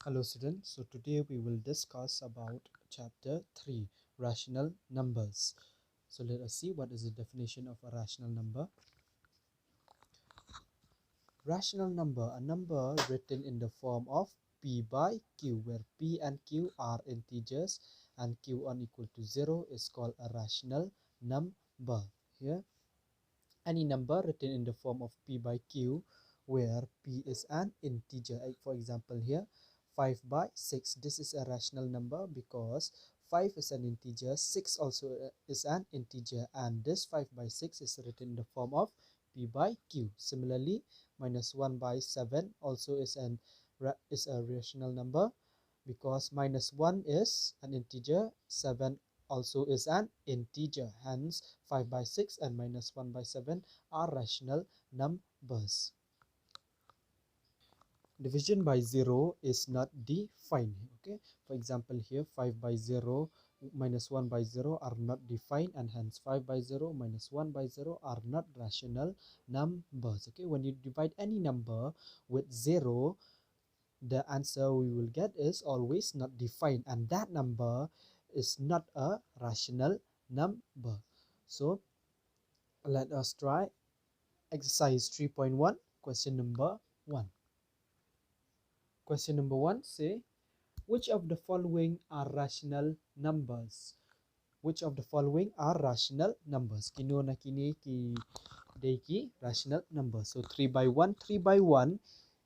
Hello students, so today we will discuss about chapter 3, rational numbers. So let us see what is the definition of a rational number. Rational number, a number written in the form of p by q, where p and q are integers and q unequal to 0 is called a rational number. Here, any number written in the form of p by q where p is an integer. For example, here 5 by 6, this is a rational number because 5 is an integer, 6 also is an integer, and this 5 by 6 is written in the form of p by q. Similarly, minus 1 by 7 also is a rational number because minus 1 is an integer, 7 also is an integer. Hence, 5 by 6 and minus 1 by 7 are rational numbers. Division by 0 is not defined. Okay, for example, here 5 by 0 minus 1 by 0 are not defined, and hence 5 by 0 minus 1 by 0 are not rational numbers. Okay, when you divide any number with 0, the answer we will get is always not defined, and that number is not a rational number. So let us try exercise 3.1, question number 1. Question number 1 say, which of the following are rational numbers? Which of the following are rational numbers? Kino na kini ki deki rational numbers. So 3 by 1, 3 by 1,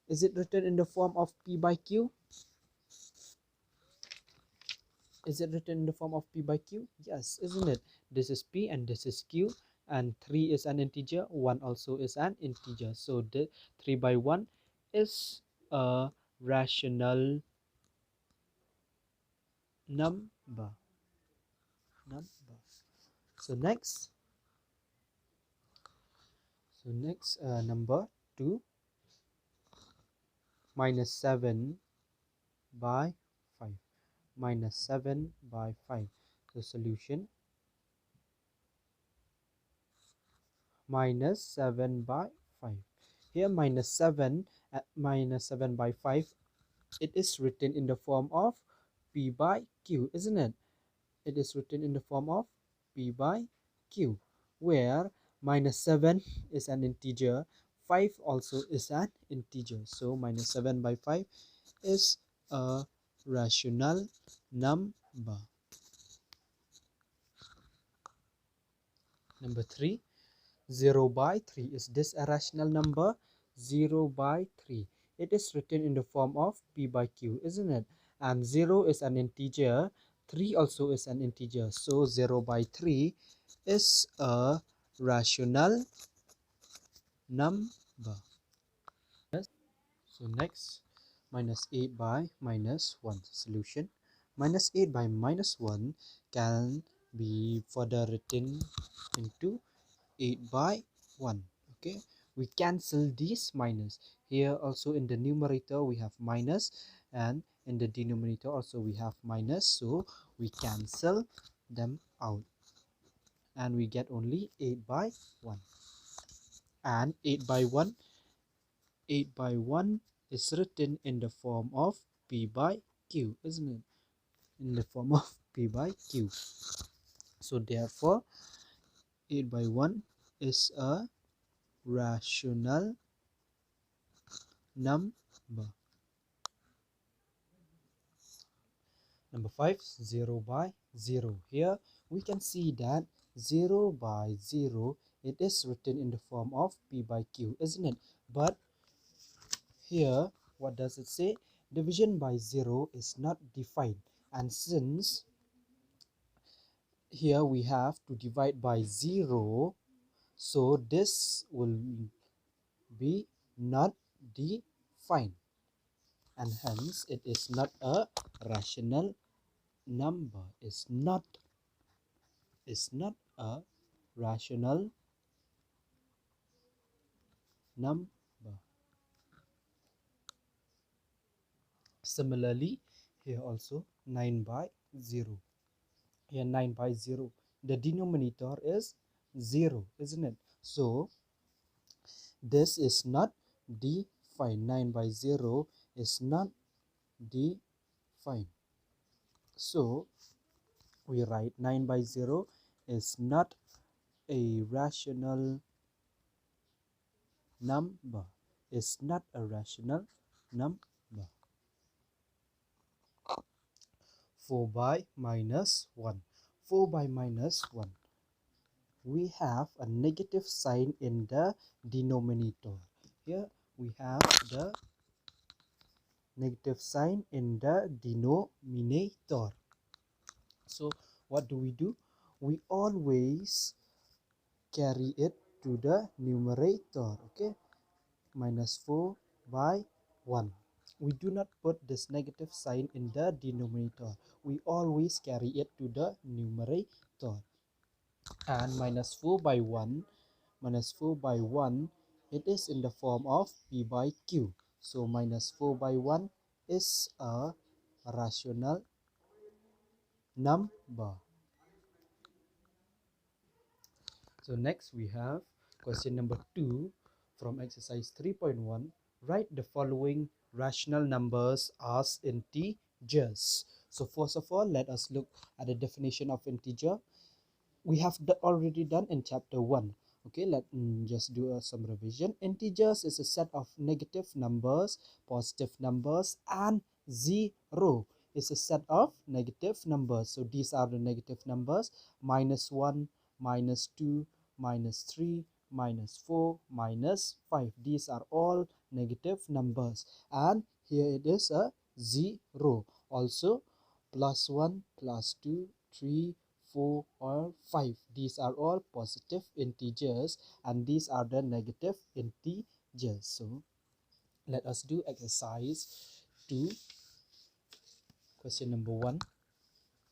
is it written in the form of p by q? Is it written in the form of p by q? Yes, isn't it? This is p and this is q, and 3 is an integer, 1 also is an integer. So the 3 by 1 is a rational number. So next number 2, minus 7 by 5. Minus 7 by 5. The solution, minus 7 by 5. Here minus 7 by 5, it is written in the form of p by q, isn't it? It is written in the form of p by q, where minus 7 is an integer, 5 also is an integer. So minus 7 by 5 is a rational number. Number 3, 0 by 3. Is this a rational number? 0 by 3. It is written in the form of p by q, isn't it? And 0 is an integer, 3 also is an integer. So 0 by 3 is a rational number. So next, minus 8 by minus 1. Solution, minus 8 by minus 1 can be further written into 8 by 1. Okay, we cancel these minus. Here also in the numerator we have minus, and in the denominator also we have minus, so we cancel them out and we get only 8 by 1. And 8 by 1 is written in the form of p by q, isn't it? In the form of p by q. So therefore 8 by 1 is a rational number. Number 5, 0 by 0. Here we can see that 0 by 0, it is written in the form of p by q, isn't it? But here, what does it say? Division by 0 is not defined. And since here we have to divide by 0, so this will be not defined, and hence it is not a rational number. Is not a rational number. Similarly, here also 9 by 0. Here 9 by 0, the denominator is 0, isn't it? So this is not defined. 9 by 0 is not define. So we write 9 by 0 is not a rational number. Is not a rational number. 4 by minus 1. 4 by minus 1. We have a negative sign in the denominator. Here we have the negative sign in the denominator. So what do? We always carry it to the numerator. Okay, minus 4 by 1. We do not put this negative sign in the denominator. We always carry it to the numerator. And minus 4 by 1, it is in the form of P by Q. So minus 4 by 1 is a rational number. So next we have question number 2 from exercise 3.1. Write the following rational numbers as integers. So first of all, let us look at the definition of integer. We have already done in chapter 1. Okay, let just do some revision. Integers is a set of negative numbers, positive numbers, and 0 is a set of negative numbers. So these are the negative numbers: minus 1, minus 2, minus 3, minus 4, minus 5. These are all negative numbers. And here it is a 0. Also, plus 1, plus 2, 3, 4 or 5. These are all positive integers and these are the negative integers. So let us do exercise 2. Question number 1.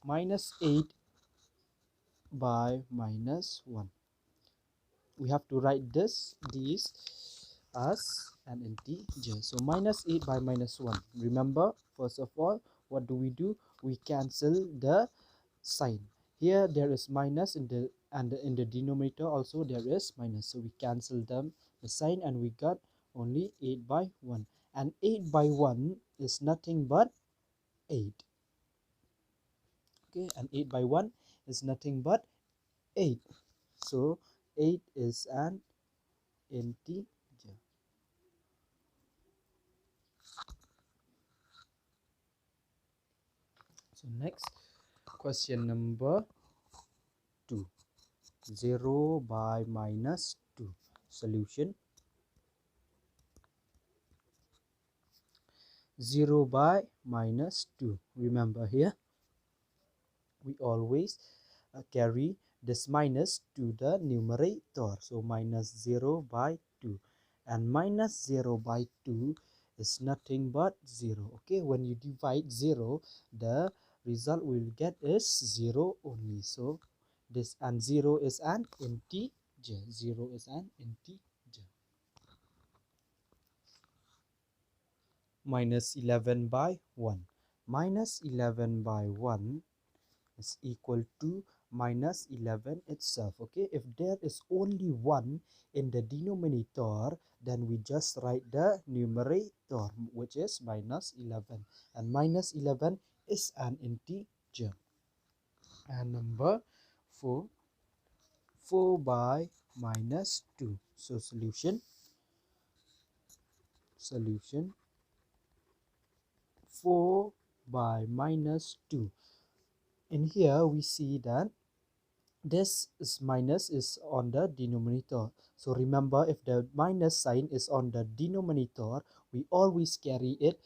Minus 8 by minus 1. We have to write these as an integer. So minus 8 by minus 1. Remember, first of all, what do? We cancel the sign. Here there is minus in the denominator also there is minus. So we cancel them the sign and we got only 8 by 1. And 8 by 1 is nothing but 8. Okay, and 8 by 1 is nothing but 8. So 8 is an integer. So next, question number 2. 0 by minus 2. Solution. 0 by minus 2. Remember here, we always carry this minus to the numerator. So minus 0 by 2. And minus 0 by 2 is nothing but 0. Okay, when you divide 0, the result we'll get is 0 only. So this, and 0 is an integer. 0 is an integer. Minus 11 by 1. Minus 11 by 1 is equal to minus 11 itself. Okay, if there is only 1 in the denominator, then we just write the numerator, which is minus 11. And minus 11 is an integer. And number 4. 4 by minus 2. So solution. 4 by minus 2. In here we see that this is minus is on the denominator. So remember, if the minus sign is on the denominator, we always carry it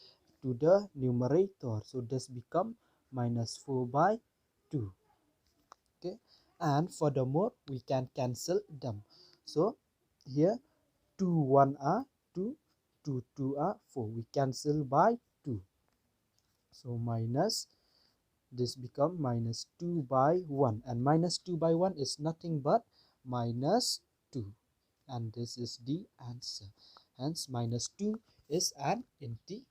to the numerator. So this become minus 4 by 2. Okay, and furthermore we can cancel them. So here 2 1 are 2, 2 2 are 4. We cancel by 2. So minus, this become minus 2 by 1, and minus 2 by 1 is nothing but minus 2, and this is the answer. Hence minus 2 is an integer.